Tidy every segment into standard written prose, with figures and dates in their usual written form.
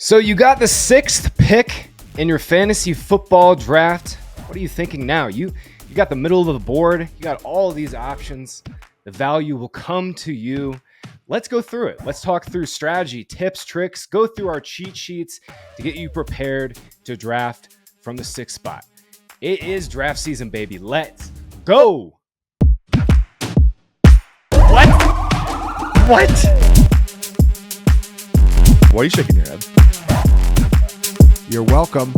So you got the 6th pick in your fantasy football draft. What are you thinking now? You got the middle of the board. You got all of these options. The value will come to you. Let's go through it. Let's talk through strategy, tips, tricks, go through our cheat sheets to get you prepared to draft from the 6th spot. It is draft season, baby. Let's go. What? Why are you shaking your head? You're welcome.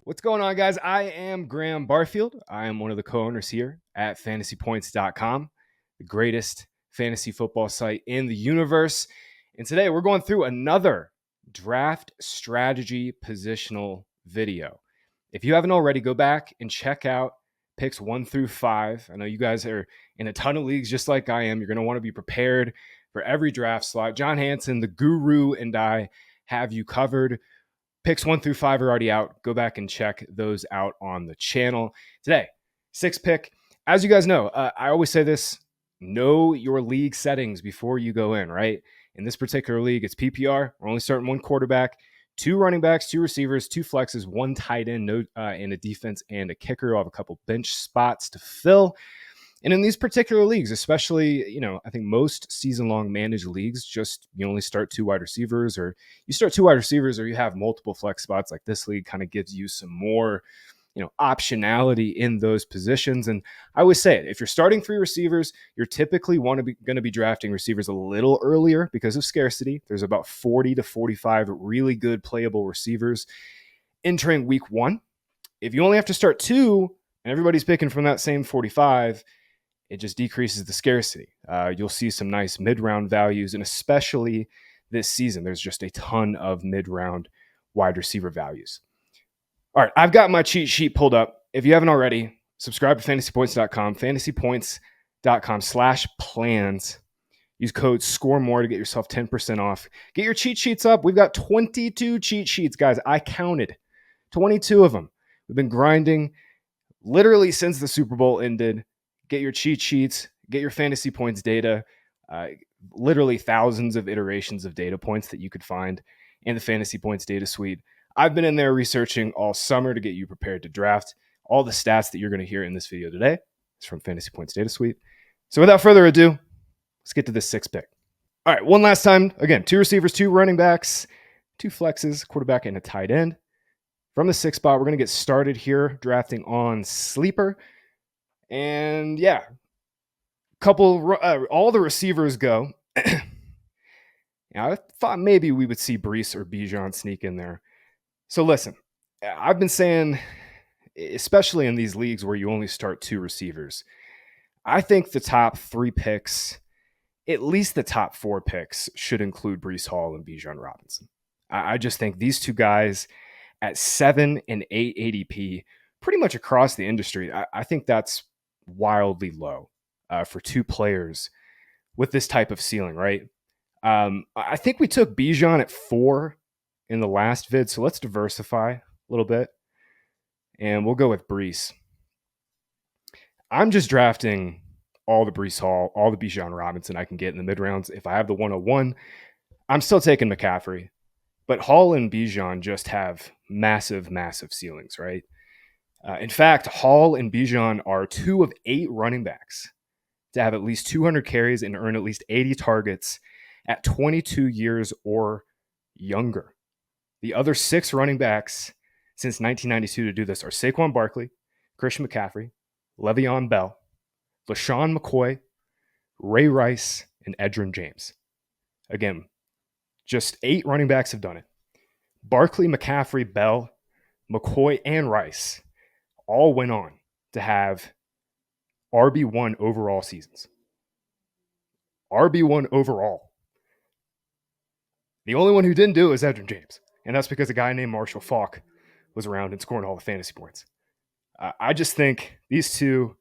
What's going on, guys? I am Graham Barfield. I am one of the co-owners here at FantasyPoints.com, the greatest fantasy football site in the universe. And today we're going through another draft strategy positional video. If you haven't already, go back and check out picks 1 through 5. I know you guys are in a ton of leagues just like I am. You're going to want to be prepared for every draft slot. John Hansen, the guru, and I have you covered. Picks 1 through 5 are already out. Go back and check those out on the channel. Today, 6th pick. As you guys know, I always say this, know your league settings before you go in, right? In this particular league, it's PPR. We're only starting 1 quarterback, 2 running backs, 2 receivers, 2 flexes, 1 tight end, and a defense and a kicker. I'll have a couple bench spots to fill. And in these particular leagues, especially, I think most season-long managed leagues, just you only start 2 wide receivers, or you start 2 wide receivers, or you have multiple flex spots. Like this league kind of gives you some more, optionality in those positions. And I always say it, if you're starting 3 receivers, you're typically going to be drafting receivers a little earlier because of scarcity. There's about 40 to 45 really good playable receivers entering week 1. If you only have to start 2 and everybody's picking from that same 45, it just decreases the scarcity. You'll see some nice mid-round values, and especially this season, there's just a ton of mid-round wide receiver values. All right, I've got my cheat sheet pulled up. If you haven't already, subscribe to FantasyPoints.com, FantasyPoints.com/plans. Use code SCOREMORE to get yourself 10% off. Get your cheat sheets up. We've got 22 cheat sheets, guys. I counted 22 of them. We've been grinding literally since the Super Bowl ended. Get your cheat sheets, get your fantasy points data, literally thousands of iterations of data points that you could find in the Fantasy Points data suite. I've been in there researching all summer to get you prepared to draft. All the stats that you're going to hear in this video today is from Fantasy Points data suite. So without further ado, let's get to this 6th pick. All right, one last time. Again, 2 receivers, 2 running backs, 2 flexes, quarterback, and a tight end. From the 6th spot, we're going to get started here drafting on Sleeper. And yeah, all the receivers go. I thought maybe we would see Breece or Bijan sneak in there. So listen, I've been saying, especially in these leagues where you only start 2 receivers, I think the top 3 picks, at least the top 4 picks, should include Breece Hall and Bijan Robinson. I just think these 2 guys at 7 and 8 ADP, pretty much across the industry, I think that's wildly low for 2 players with this type of ceiling, right? I think we took Bijan at 4 in the last vid, so let's diversify a little bit, and we'll go with Breece. I'm just drafting all the Breece Hall, all the Bijan Robinson I can get in the mid-rounds. If I have the 101, I'm still taking McCaffrey, but Hall and Bijan just have massive, massive ceilings, right? In fact, Hall and Bijan are 2 of 8 running backs to have at least 200 carries and earn at least 80 targets at 22 years or younger. The other 6 running backs since 1992 to do this are Saquon Barkley, Christian McCaffrey, Le'Veon Bell, LaShawn McCoy, Ray Rice, and Edgerrin James. Again, just 8 running backs have done it. Barkley, McCaffrey, Bell, McCoy, and Rice all went on to have RB1 overall seasons. RB1 overall. The only one who didn't do it was Edgerrin James. And that's because a guy named Marshall Faulk was around and scoring all the fantasy points. I just think these 2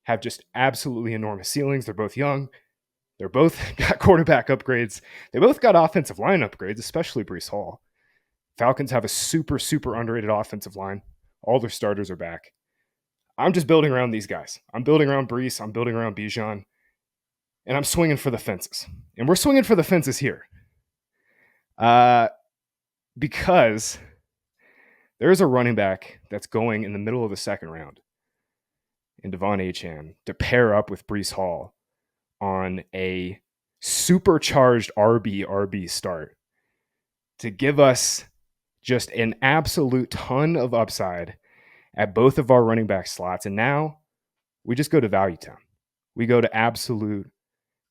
have just absolutely enormous ceilings. They're both young. They're both got quarterback upgrades. They both got offensive line upgrades, especially Breece Hall. Falcons have a super, super underrated offensive line. All their starters are back. I'm just building around these guys. I'm building around Breece. I'm building around Bijan. and I'm swinging for the fences. And we're swinging for the fences here. Because there's a running back that's going in the middle of the second round in Achane to pair up with Breece Hall on a supercharged RB start to give us just an absolute ton of upside at both of our running back slots. And now we just go to value town. We go to absolute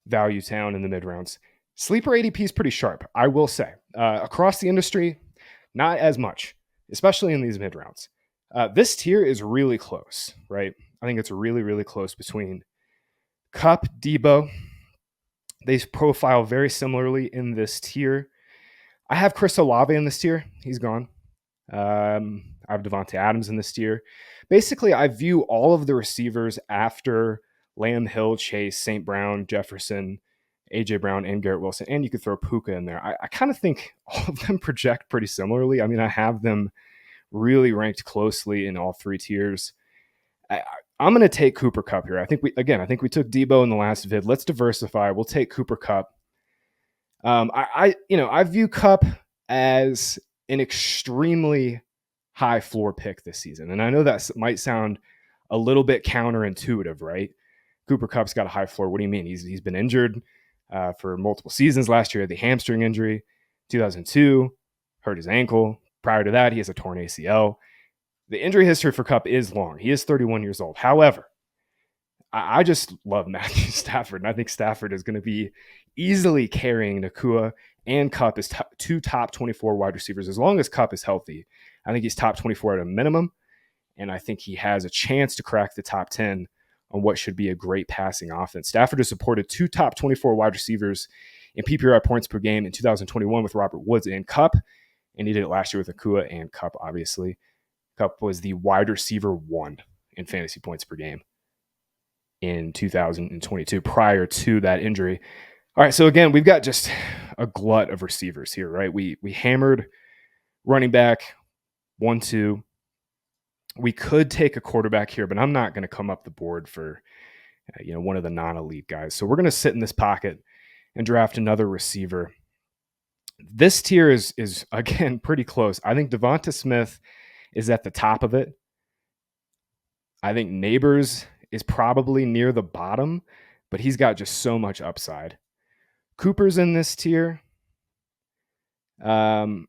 value town in the mid rounds. Sleeper ADP is pretty sharp, I will say. Across the industry, not as much, especially in these mid rounds. This tier is really close, right? I think it's really, really close between Kupp, Debo. They profile very similarly in this tier. I have Chris Olave in this tier. He's gone. I have DeVonta Adams in this tier. Basically, I view all of the receivers after Lamb, Hill, Chase, St. Brown, Jefferson, A.J. Brown, and Garrett Wilson, and you could throw Puka in there. I kind of think all of them project pretty similarly. I mean, I have them really ranked closely in all three tiers. I'm going to take Cooper Kupp here. I think we took Debo in the last vid. Let's diversify. We'll take Cooper Kupp. I view Kupp as an extremely high floor pick this season. And I know that might sound a little bit counterintuitive, right? Cooper Kupp's got a high floor. What do you mean? He's been injured for multiple seasons. Last year, the hamstring injury, 2002, hurt his ankle. Prior to that, he has a torn ACL. The injury history for Kupp is long. He is 31 years old. However, I just love Matthew Stafford, and I think Stafford is going to be easily carrying Nakua and Kupp as two top 24 wide receivers. As long as Kupp is healthy, I think he's top 24 at a minimum, and I think he has a chance to crack the top 10 on what should be a great passing offense. Stafford has supported two top 24 wide receivers in PPR points per game in 2021 with Robert Woods and Kupp, and he did it last year with Nakua and Kupp, obviously. Kupp was the wide receiver 1 in fantasy points per game in 2022 prior to that injury. All right, so again, we've got just a glut of receivers here, right? We hammered running back 1, 2. We could take a quarterback here, but I'm not going to come up the board for one of the non-elite guys. So we're going to sit in this pocket and draft another receiver. This tier is again pretty close. I think DeVonta Smith is at the top of it. I think Neighbors is probably near the bottom, but he's got just so much upside. Cooper's in this tier. Brandon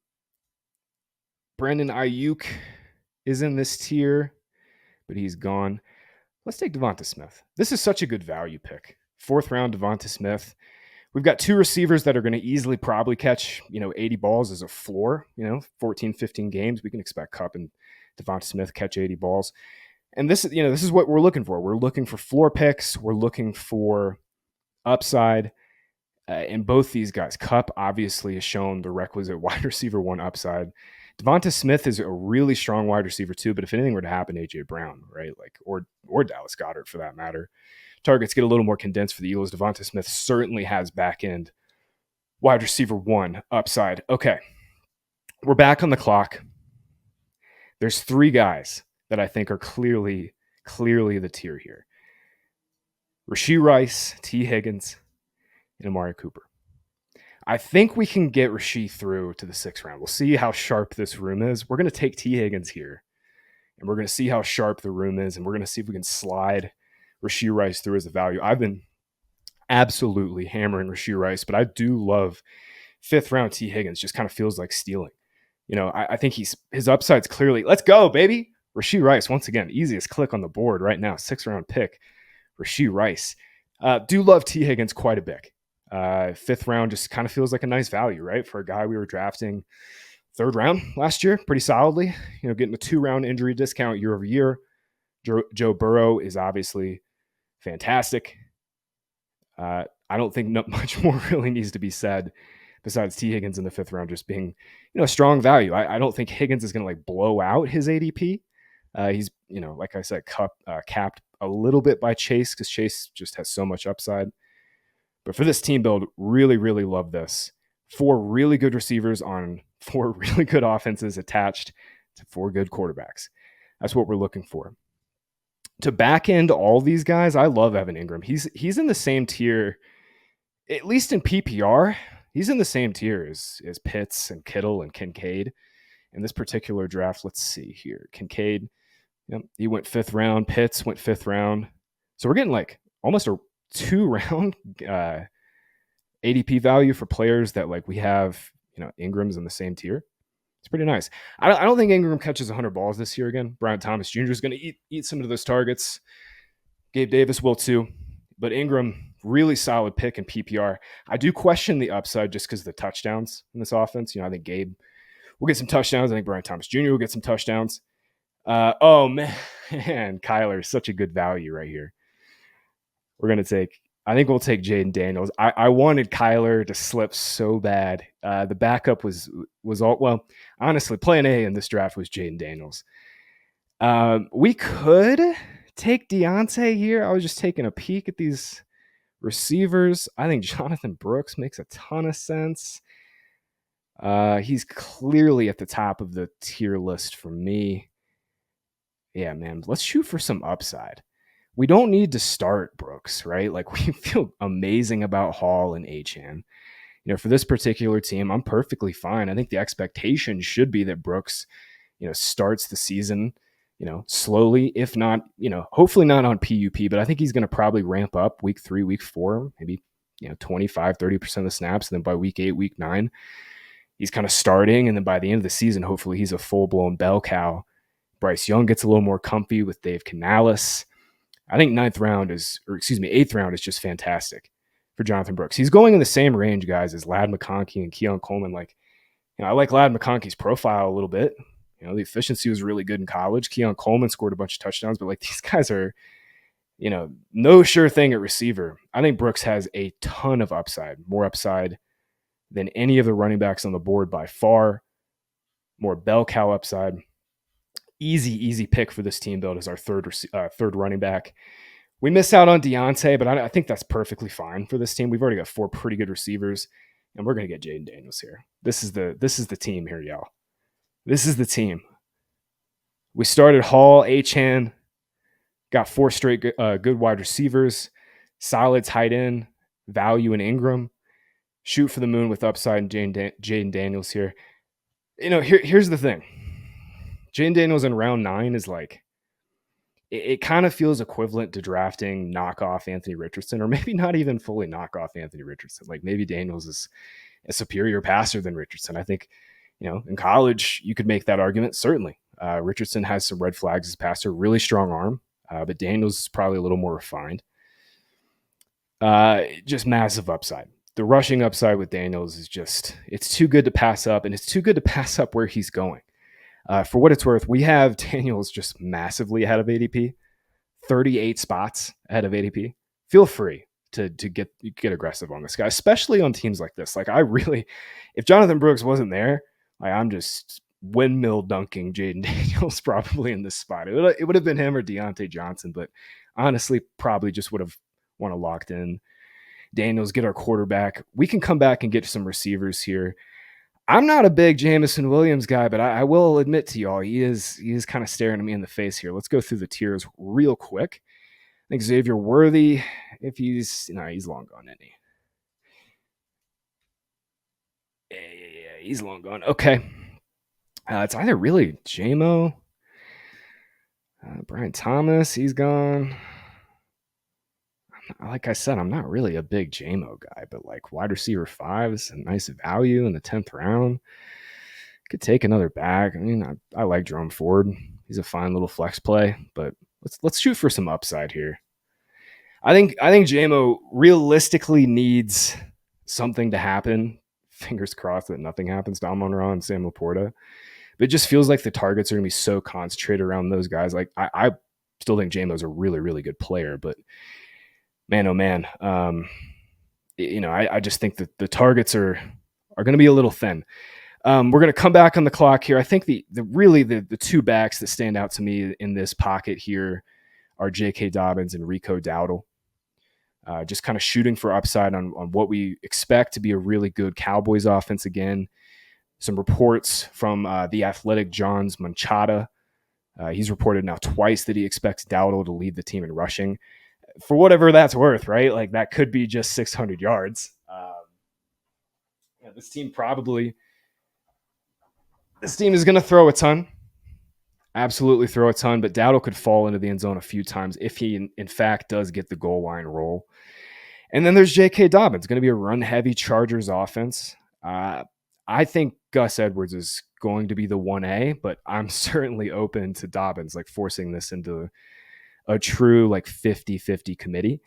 Ayuk is in this tier, but he's gone. Let's take DeVonta Smith. This is such a good value pick. 4th round DeVonta Smith. We've got two receivers that are going to easily probably catch, 80 balls as a floor, 14, 15 games. We can expect Kupp and DeVonta Smith catch 80 balls. And this is what we're looking for. We're looking for floor picks. We're looking for upside in both these guys. Kupp obviously has shown the requisite wide receiver 1 upside. DeVonta Smith is a really strong wide receiver too, but if anything were to happen to A.J. Brown, right, or Dallas Goedert for that matter, targets get a little more condensed for the Eagles. DeVonta Smith certainly has back end wide receiver 1 upside. Okay, we're back on the clock. There's 3 guys that I think are clearly the tier here. Rashee Rice, T. Higgins, and Amari Cooper. I think we can get Rashee through to the 6th round. We'll see how sharp this room is. We're going to take T. Higgins here, and we're going to see how sharp the room is, and we're going to see if we can slide Rashee Rice through as a value. I've been absolutely hammering Rashee Rice, but I do love 5th round T. Higgins. Just kind of feels like stealing. I think his upside's clearly, let's go, baby. Rashee Rice, once again, easiest click on the board right now. 6th round pick, Rashee Rice. Do love T. Higgins quite a bit. 5th round just kind of feels like a nice value, right? For a guy we were drafting 3rd round last year, pretty solidly, getting a 2-round injury discount year over year. Joe Burrow is obviously fantastic. I don't think much more really needs to be said besides T. Higgins in the 5th round just being, a strong value. I don't think Higgins is going to blow out his ADP. He's, like I said, capped a little bit by Chase because Chase just has so much upside. But for this team build, really, really love this. 4 really good receivers on 4 really good offenses attached to 4 good quarterbacks. That's what we're looking for. To back end all these guys, I love Evan Engram. He's in the same tier at least in PPR, he's in the same tier as Pitts and Kittle and Kincaid. In this particular draft, let's see here. Kincaid, yep, he went 5th round. Pitts went 5th round. So we're getting like almost a 2-round ADP value for players that like we have, Ingram's in the same tier. It's pretty nice. I don't think Engram catches 100 balls this year again. Brian Thomas Jr. is going to eat some of those targets. Gabe Davis will too. But Engram, really solid pick in PPR. I do question the upside just because of the touchdowns in this offense. I think Gabe will get some touchdowns. I think Brian Thomas Jr. will get some touchdowns. Oh, man. Kyler is such a good value right here. I think we'll take Jayden Daniels. I wanted Kyler to slip so bad. The backup was all, well, honestly, plan A in this draft was Jayden Daniels. We could take Deontay here. I was just taking a peek at these receivers. I think Jonathan Brooks makes a ton of sense. He's clearly at the top of the tier list for me. Yeah, man, let's shoot for some upside. We don't need to start Brooks, right? Like, we feel amazing about Hall and Achane. For this particular team, I'm perfectly fine. I think the expectation should be that Brooks, starts the season, slowly, if not, hopefully not on PUP, but I think he's going to probably ramp up week 3, week 4, maybe, 25, 30% of the snaps. And then by week 8, week 9, he's kind of starting. And then by the end of the season, hopefully he's a full-blown bell cow. Bryce Young gets a little more comfy with Dave Canales. I think 8th round is just fantastic for Jonathan Brooks. He's going in the same range, guys, as Ladd McConkey and Keon Coleman. Like, I like Ladd McConkey's profile a little bit. The efficiency was really good in college. Keon Coleman scored a bunch of touchdowns, but like, these guys are, no sure thing at receiver. I think Brooks has a ton of upside, more upside than any of the running backs on the board by far. More bell cow upside. Easy pick for this team build as our third running back. We miss out on Deontay, but I think that's perfectly fine for this team. We've already got 4 pretty good receivers, and we're going to get Jayden Daniels here. This is the team here, y'all. This is the team. We started Hall, Achane, got 4 straight good wide receivers, solid tight end, value in Engram, shoot for the moon with upside in Jayden Daniels here. Here's the thing. Jayden Daniels in round 9 is like, it kind of feels equivalent to drafting knockoff Anthony Richardson, or maybe not even fully knockoff Anthony Richardson. Like, maybe Daniels is a superior passer than Richardson. I think, in college, you could make that argument, certainly. Richardson has some red flags as a passer, really strong arm, but Daniels is probably a little more refined. Just massive upside. The rushing upside with Daniels is just, it's too good to pass up, and it's too good to pass up where he's going. For what it's worth, we have Daniels just massively ahead of ADP, 38 spots ahead of ADP. Feel free to get aggressive on this guy, especially on teams like this. Like, if Jonathan Brooks wasn't there, like, I'm just windmill dunking Jayden Daniels probably in this spot. It would have been him or Deontay Johnson, but honestly, probably just would have want to locked in Daniels, get our quarterback. We can come back and get some receivers here. I'm not a big Jameson Williams guy, but I will admit to y'all, he is kind of staring at me in the face here. Let's go through the tiers real quick. I think Xavier Worthy, if he's long gone, isn't he? Yeah, he's long gone. Okay. It's either really Jamo, Brian Thomas, he's gone. Like I said, I'm not really a big Jamo guy, but like wide receiver 5 is a nice value in the 10th round. Could take another back. I mean, I like Jerome Ford. He's a fine little flex play, but let's shoot for some upside here. I think Jamo realistically needs something to happen. Fingers crossed that nothing happens to Amon-Ra and Sam Laporta. But it just feels like the targets are going to be so concentrated around those guys. Like, I still think Jamo's a really, really good player, but man, oh man, I just think that the targets are going to be a little thin. We're going to come back on the clock here. I think the 2 backs that stand out to me in this pocket here are JK Dobbins and Rico Dowdle. Just kind of shooting for upside on what we expect to be a really good Cowboys offense again. Some reports from the Athletic John's Manchada. He's reported now twice that he expects Dowdle to lead the team in rushing. For whatever that's worth, right? Like, that could be just 600 yards. Yeah, this team is going to throw a ton. Absolutely throw a ton, but Dowdle could fall into the end zone a few times if he, in fact, does get the goal line roll. And then there's JK Dobbins, going to be a run-heavy Chargers offense. I think Gus Edwards is going to be the 1A, but I'm certainly open to Dobbins, like forcing this into a true like 50-50 committee.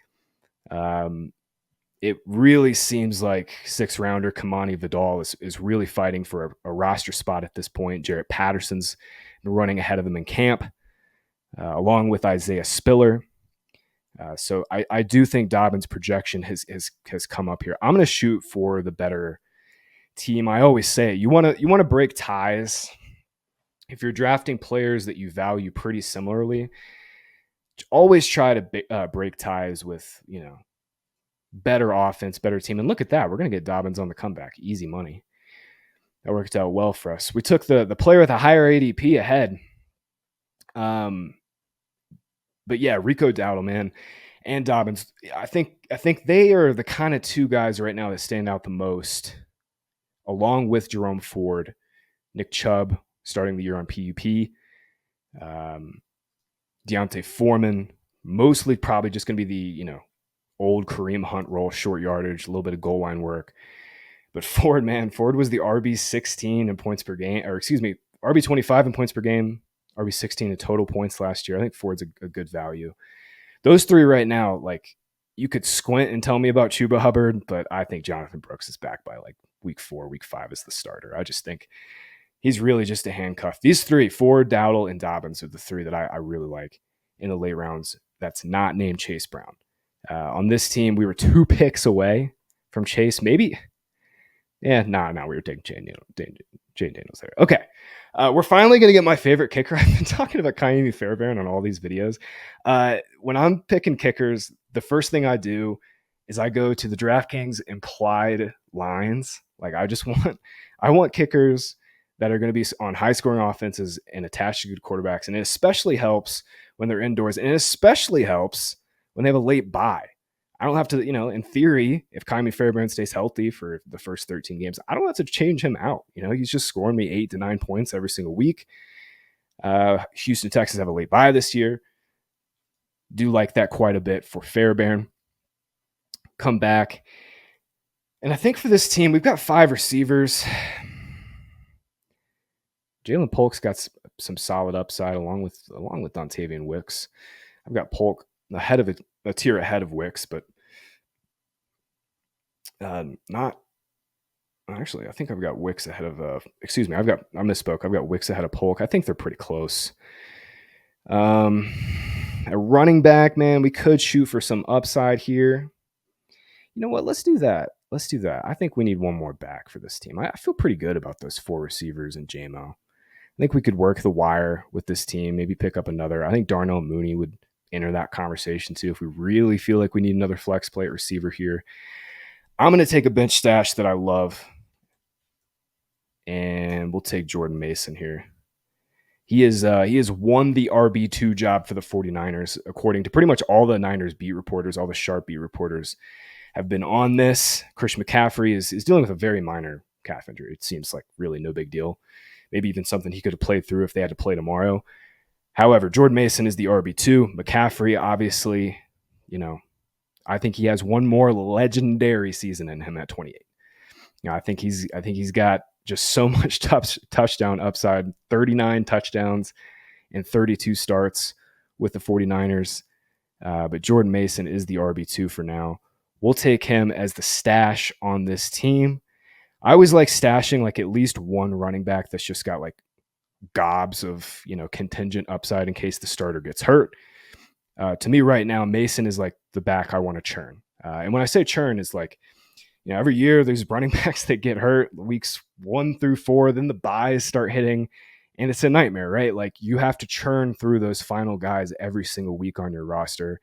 It really seems like six-rounder Kamani Vidal is really fighting for a roster spot at this point. Jarrett Patterson's running ahead of him in camp, along with Isaiah Spiller. So I do think Dobbins' projection has come up here. I'm going to shoot for the better team. I always say you want to break ties. If you're drafting players that you value pretty similarly, always try to break ties with, better offense, better team. And look at that. We're going to get Dobbins on the comeback. Easy money. That worked out well for us. We took the player with a higher ADP ahead. But yeah, Rico, Dowdle, man, and Dobbins. I think they are the kind of two guys right now that stand out the most, along with Jerome Ford, Nick Chubb starting the year on PUP, Deontay Foreman, mostly probably just going to be the old Kareem Hunt role, short yardage, a little bit of goal line work. But Ford was the RB16 in points per game, or excuse me, RB25 in points per game, RB16 in total points last year. I think Ford's a good value. Those three right now, like, you could squint and tell me about Chuba Hubbard, but I think Jonathan Brooks is back by like week 4, week 5 as the starter. I just think he's really just a handcuff. These three, Ford, Dowdle, and Dobbins, are the three that I really like in the late rounds. That's not named Chase Brown. On this team, we were 2 picks away from Chase. Maybe. Yeah, we were taking Jayden Daniels there. Okay. We're finally going to get my favorite kicker. I've been talking about Fairbairn on all these videos. When I'm picking kickers, the first thing I do is I go to the DraftKings implied lines. Like, I want kickers that are going to be on high scoring offenses and attached to good quarterbacks. And it especially helps when they're indoors. And it especially helps when they have a late bye. I don't have to, in theory, if Fairbairn stays healthy for the first 13 games, I don't have to change him out. He's just scoring me 8 to 9 points every single week. Houston Texans have a late bye this year. Do like that quite a bit for Fairbairn. Come back. And I think for this team, we've got 5 receivers. Jalen Polk's got some solid upside along with Dontavian Wicks. I've got Polk ahead of a tier ahead of Wicks, but not actually. I think I've got Wicks ahead of. I misspoke. I've got Wicks ahead of Polk. I think they're pretty close. A running back, man, we could shoot for some upside here. You know what? Let's do that. I think we need one more back for this team. I feel pretty good about those 4 receivers and JMO. I think we could work the wire with this team. Maybe pick up another. I think Darnell Mooney would enter that conversation too if we really feel like we need another flex play at receiver here. I'm going to take a bench stash that I love, and we'll take Jordan Mason here. He has won the RB2 job for the 49ers, according to pretty much all the Niners beat reporters. All the sharp beat reporters have been on this. Christian McCaffrey is dealing with a very minor calf injury. It seems like really no big deal. Maybe even something he could have played through if they had to play tomorrow. However, Jordan Mason is the RB2. McCaffrey, obviously, I think he has one more legendary season in him at 28. I think he's got just so much touchdown upside, 39 touchdowns and 32 starts with the 49ers. But Jordan Mason is the RB2 for now. We'll take him as the stash on this team. I always like stashing like at least one running back that's just got like gobs of, contingent upside in case the starter gets hurt. To me right now, Mason is like the back I want to churn. And when I say churn, it's like, every year there's running backs that get hurt weeks 1 through 4, then the buys start hitting, and it's a nightmare, right? Like, you have to churn through those final guys every single week on your roster.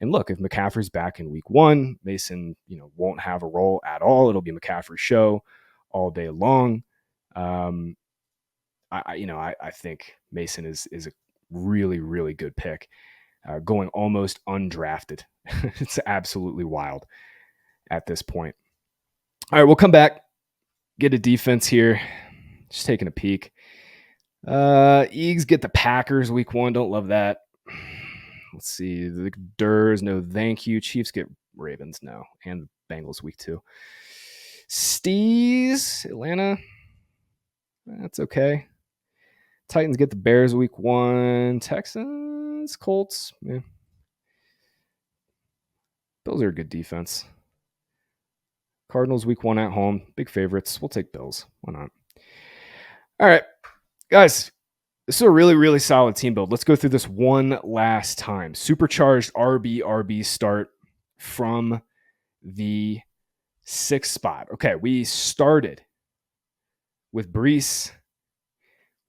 And look, if McCaffrey's back in week 1, Mason, won't have a role at all. It'll be McCaffrey's show all day long. I think Mason is a really, really good pick, going almost undrafted. It's absolutely wild at this point. All right, we'll come back. get a defense here. Just taking a peek. Eags get the Packers week 1. Don't love that. Let's see. The Durs, no thank you. Chiefs get Ravens, no. And Bengals week 2. Stees, Atlanta. That's okay. Titans get the Bears week 1. Texans, Colts. Yeah. Bills are a good defense. Cardinals week 1 at home. Big favorites. We'll take Bills. Why not? All right, guys. This is a really, really solid team build. Let's go through this one last time. Supercharged RB start from the 6th spot. Okay, we started with Breece.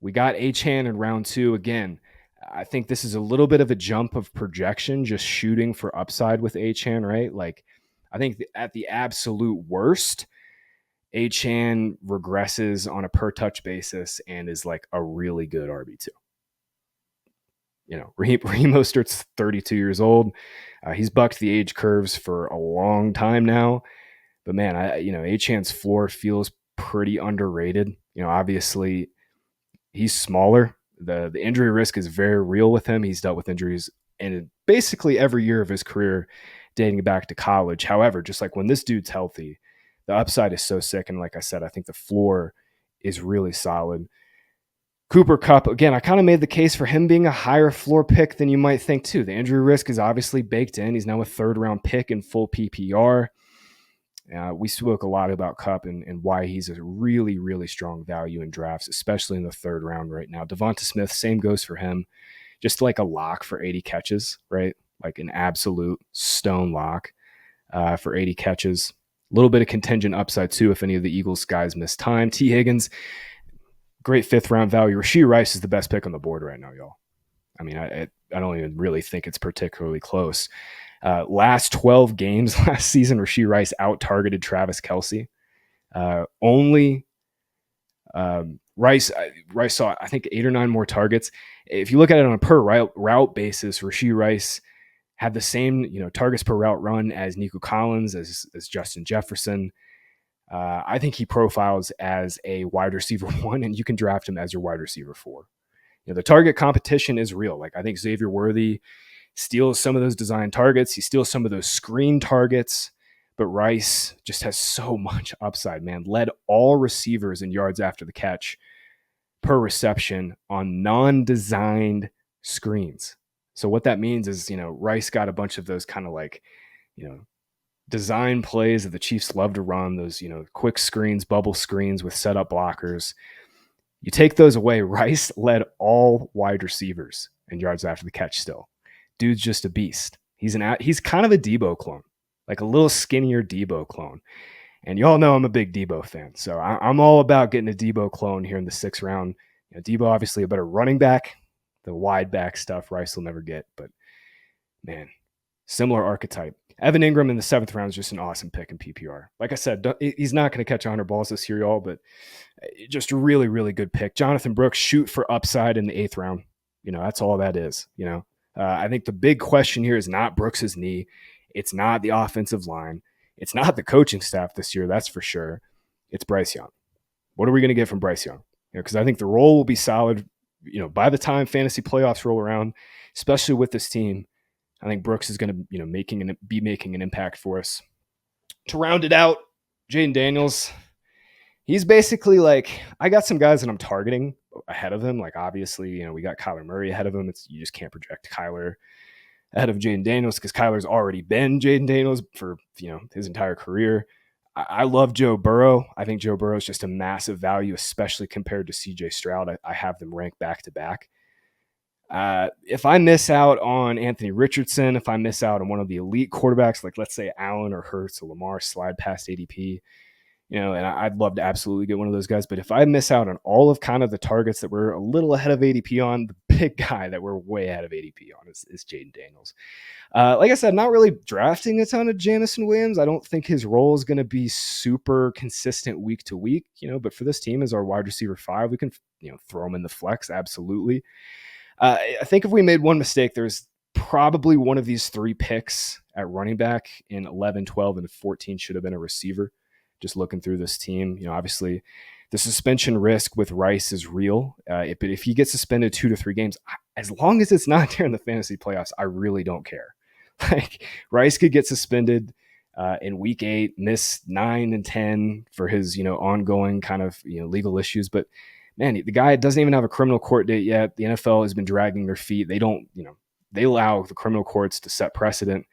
We got Achane in round 2. Again, I think this is a little bit of a jump of projection, just shooting for upside with Achane, right? Like, I think at the absolute worst, Achane regresses on a per touch basis and is like a really good RB2. You know, Raheem Mostert's 32 years old. He's bucked the age curves for a long time now. But man, Achane's floor feels pretty underrated. You know, obviously he's smaller. The injury risk is very real with him. He's dealt with injuries in basically every year of his career dating back to college. However, just like when this dude's healthy, the upside is so sick. And like I said, I think the floor is really solid. Cooper Kupp, again, I kind of made the case for him being a higher floor pick than you might think too. The injury risk is obviously baked in. He's now a 3rd round pick in full PPR. We spoke a lot about Kupp and why he's a really, really strong value in drafts, especially in the 3rd round right now. DeVonta Smith, same goes for him. Just like a lock for 80 catches, right? Like an absolute stone lock for 80 catches. A little bit of contingent upside too if any of the Eagles guys miss time. T. Higgins, great 5th round value. Rashee Rice is the best pick on the board right now, y'all. I mean, I don't even really think it's particularly close. Last 12 games last season, Rashee Rice out-targeted Travis Kelce. Rice saw, I think, 8 or 9 more targets. If you look at it on a per route basis, Rashee Rice had the same targets per route run as Nico Collins, as Justin Jefferson. I think he profiles as a wide receiver 1, and you can draft him as your wide receiver 4. The target competition is real. Like, I think Xavier Worthy steals some of those design targets. He steals some of those screen targets, but Rice just has so much upside, man. Led all receivers in yards after the catch per reception on non-designed screens. So what that means is, Rice got a bunch of those kind of like, design plays that the Chiefs love to run, those, quick screens, bubble screens with setup blockers. You take those away, Rice led all wide receivers in yards after the catch still. Dude's just a beast. He's kind of a Debo clone, like a little skinnier Debo clone. And y'all know I'm a big Debo fan, so I'm all about getting a Debo clone here in the 6th round. Debo obviously a better running back. The wide back stuff Rice will never get, but man, similar archetype. Evan Engram in the 7th round is just an awesome pick in PPR. Like I said, he's not going to catch 100 balls this year, y'all, but just a really, really good pick. Jonathan Brooks, shoot for upside in the 8th round. That's all that is. I think the big question here is not Brooks's knee. It's not the offensive line. It's not the coaching staff this year, that's for sure. It's Bryce Young. What are we going to get from Bryce Young? Because I think the role will be solid. By the time fantasy playoffs roll around, especially with this team, I think Brooks is going to be making an impact for us. To round it out, Jayden Daniels. He's basically like, I got some guys that I'm targeting ahead of him. Like, obviously, we got Kyler Murray ahead of him. You just can't project Kyler ahead of Jayden Daniels because Kyler's already been Jayden Daniels for his entire career. I love Joe Burrow. I think Joe Burrow is just a massive value, especially compared to CJ Stroud. I have them ranked back to back. If I miss out on Anthony Richardson, if I miss out on one of the elite quarterbacks, like let's say Allen or Hurts or Lamar slide past ADP, and I'd love to absolutely get one of those guys. But if I miss out on all of kind of the targets that we're a little ahead of ADP on, the big guy that we're way ahead of ADP on is Jayden Daniels. Like I said, not really drafting a ton of Jameson Williams. I don't think his role is going to be super consistent week to week, but for this team as our wide receiver 5, we can, throw him in the flex. Absolutely. I think if we made one mistake, there's probably one of these 3 picks at running back in 11, 12, and 14 should have been a receiver, just looking through this team. Obviously the suspension risk with Rice is real. But if he gets suspended 2 to 3 games, as long as it's not during the fantasy playoffs, I really don't care. Like Rice could get suspended in week 8, miss 9 and 10 for his, ongoing kind of, legal issues. But man, the guy doesn't even have a criminal court date yet. The NFL has been dragging their feet. They don't, they allow the criminal courts to set precedent.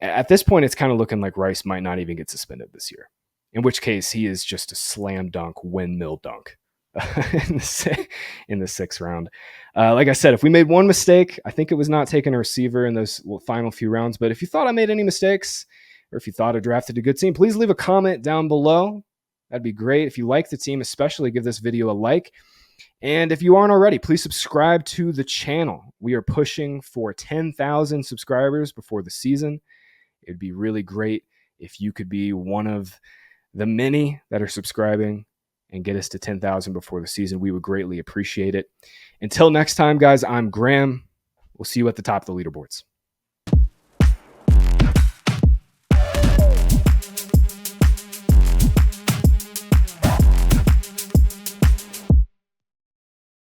At this point, it's kind of looking like Rice might not even get suspended this year, in which case he is just a slam dunk windmill dunk in the 6th round. Like I said, if we made one mistake, I think it was not taking a receiver in those final few rounds. But if you thought I made any mistakes, or if you thought I drafted a good team, please leave a comment down below. That'd be great. If you like the team, especially give this video a like. And if you aren't already, please subscribe to the channel. We are pushing for 10,000 subscribers before the season. It'd be really great if you could be one of the many that are subscribing and get us to 10,000 before the season. We would greatly appreciate it. Until next time, guys, I'm Graham. We'll see you at the top of the leaderboards.